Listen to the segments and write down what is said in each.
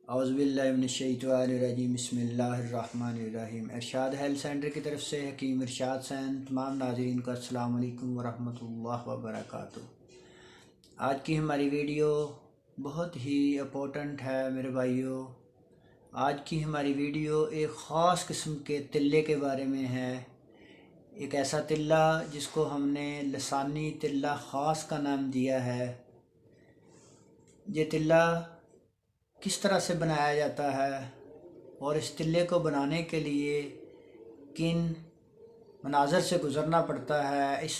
औज़ुबिल्लाहिमिनश्शैतानिर्रजीम बिस्मिल्लाहिर्रहमानिर्रहीम। इरशाद health centre की तरफ से हकीम इरशाद सैन तमाम नाज़रीन को अस्सलाम वालेकुम वरहमतुल्लाहि वबरकातुहू। आज की हमारी वीडियो बहुत ही इम्पोर्टेंट है मेरे भाइयों। आज की हमारी वीडियो एक ख़ास किस्म के तिल्ले के बारे में है। एक ऐसा तिल्ला जिसको हमने लसानी तिल्ला ख़ास का नाम दिया है। ये तिल्ला किस तरह से बनाया जाता है और इस तिल्ले को बनाने के लिए किन मनाज़र से गुज़रना पड़ता है, इस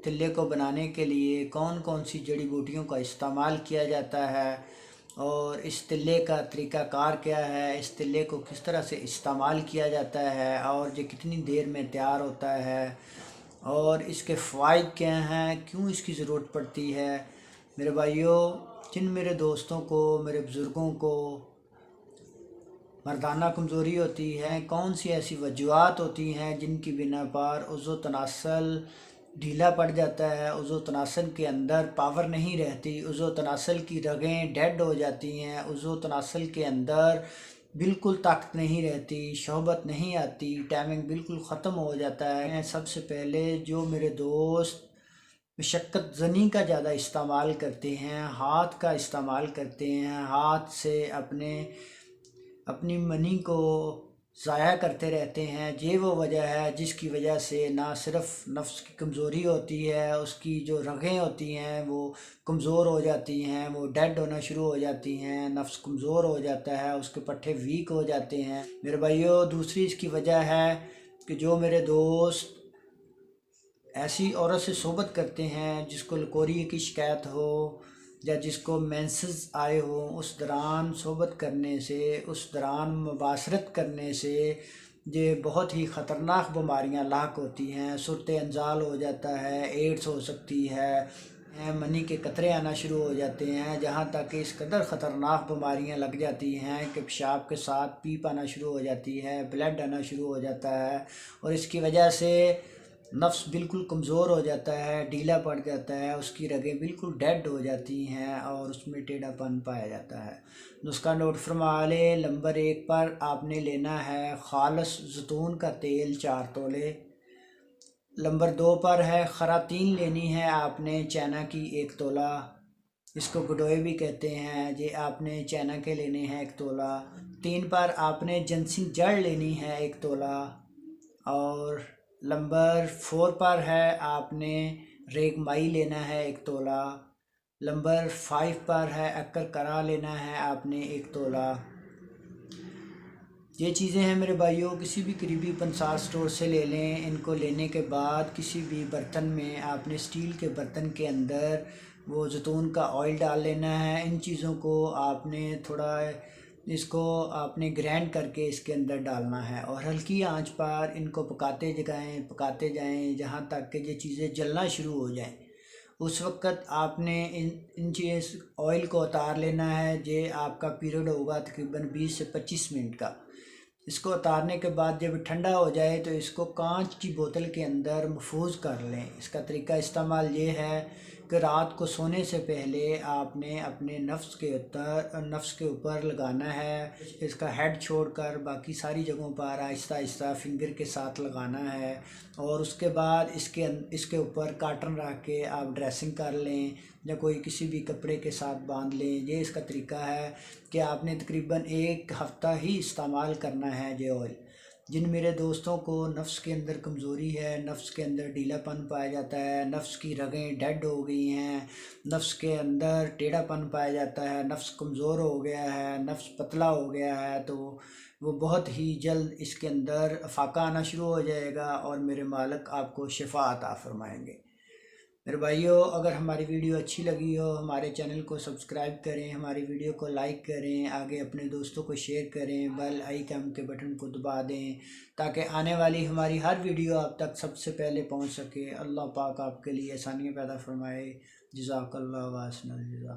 तिल्ले को बनाने के लिए कौन कौन सी जड़ी बूटियों का इस्तेमाल किया जाता है और इस तिल्ले का तरीक़ाकार क्या है, इस तिल्ले को किस तरह से इस्तेमाल किया जाता है और ये कितनी देर में तैयार होता है और इसके फ़वाइद क्या हैं, क्यों इसकी ज़रूरत पड़ती है। मेरे भाइयों, जिन मेरे दोस्तों को, मेरे बुज़ुर्गों को मर्दाना कमज़ोरी होती है, कौन सी ऐसी वजूहात होती हैं जिनकी बिना पर उज़्व तनासल ढीला पड़ जाता है, उज़्व तनासल के अंदर पावर नहीं रहती, उज़्व तनासल की रगें डेड हो जाती हैं, उज़्व तनासल के अंदर बिल्कुल ताकत नहीं रहती, शोहबत नहीं आती, टाइमिंग बिल्कुल ख़त्म हो जाता है। सबसे पहले जो मेरे दोस्त मशक्क़त ज़नी का ज़्यादा इस्तेमाल करते हैं, हाथ का इस्तेमाल करते हैं, हाथ से अपनी मनी को ज़ाया करते रहते हैं, ये वो वजह है जिसकी वजह से ना सिर्फ नफ्स की कमज़ोरी होती है, उसकी जो रगें होती हैं वो कमज़ोर हो जाती हैं, वो डेड होना शुरू हो जाती हैं, नफ्स कमज़ोर हो जाता है, उसके पट्टे वीक हो जाते हैं। मेरे भाइयों, दूसरी इसकी वजह है कि जो मेरे दोस्त ऐसी औरत से सोबत करते हैं जिसको लकोरी की शिकायत हो या जिसको मेंसेस आए हो, उस दौरान सोबत करने से, उस दौरान मुबाशरत करने से ये बहुत ही ख़तरनाक बीमारियां लाक होती हैं। सुरत अंजाल हो जाता है, एड्स हो सकती है, मनी के कतरे आना शुरू हो जाते हैं, जहाँ तक कि इस कदर ख़तरनाक बीमारियां लग जाती हैं कि पेशाब के साथ पीप आना शुरू हो जाती है, ब्लड आना शुरू हो जाता है और इसकी वजह से नफ्स बिल्कुल कमज़ोर हो जाता है, ढीला पड़ जाता है, उसकी रगें बिल्कुल डेड हो जाती हैं और उसमें टेढ़ापन पाया जाता है। नुस्खा नोट फरमा लें। नंबर 1 पर आपने लेना है खालस ज़ैतून का तेल 4 तोले। नंबर 2 पर है खरातीन लेनी है आपने चाइना की 1 तोला, इसको गडोए भी कहते हैं, ये आपने चाइना के लेने हैं 1 तोला। 3 पर आपने जंसिंग जड़ लेनी है 1 तोला और नंबर 4 पर है आपने रेगमाई लेना है 1 तोला। नंबर 5 पर है अक्कर करा लेना है आपने 1 तोला। ये चीज़ें हैं मेरे भाइयों, किसी भी करीबी पंसार स्टोर से ले लें। इनको लेने के बाद किसी भी बर्तन में आपने स्टील के बर्तन के अंदर वो जैतून का ऑयल डाल लेना है। इन चीज़ों को आपने थोड़ा इसको आपने ग्राइंड करके इसके अंदर डालना है और हल्की आंच पर इनको पकाते जाएं जहाँ तक कि ये चीज़ें जलना शुरू हो जाएं। उस वक़्त आपने इन चीज़ ऑयल को उतार लेना है। ये आपका पीरियड होगा तकरीबन 20 से 25 मिनट का। इसको उतारने के बाद जब ठंडा हो जाए तो इसको कांच की बोतल के अंदर महफूज कर लें। इसका तरीका इस्तेमाल ये है कि रात को सोने से पहले आपने अपने नफ्स के ऊपर लगाना है। इसका हेड छोड़कर बाकी सारी जगहों पर आहिस्ता आहिस्ता फिंगर के साथ लगाना है और उसके बाद इसके ऊपर काटन रख के आप ड्रेसिंग कर लें या कोई किसी भी कपड़े के साथ बांध लें। ये इसका तरीका है कि आपने तकरीबन 1 हफ़्ता ही इस्तेमाल करना है ये ऑयल। जिन मेरे दोस्तों को नफ्स के अंदर कमज़ोरी है, नफ्स के अंदर ढीलापन पाया जाता है, नफ्स की रगें डेड हो गई हैं, नफ्स के अंदर टेढ़ापन पाया जाता है, नफ्स कमज़ोर हो गया है, नफ्स पतला हो गया है, तो वो बहुत ही जल्द इसके अंदर फाका आना शुरू हो जाएगा और मेरे मालिक आपको शिफा अता फरमाएंगे। मेरे भाइयों, अगर हमारी वीडियो अच्छी लगी हो हमारे चैनल को सब्सक्राइब करें, हमारी वीडियो को लाइक करें, आगे अपने दोस्तों को शेयर करें, बेल आइकन के बटन को दबा दें ताकि आने वाली हमारी हर वीडियो आप तक सबसे पहले पहुंच सके। अल्लाह पाक आपके लिए आसानियाँ पैदा फरमाए। जज़ाकल्लाह व अहसनल जज़ा।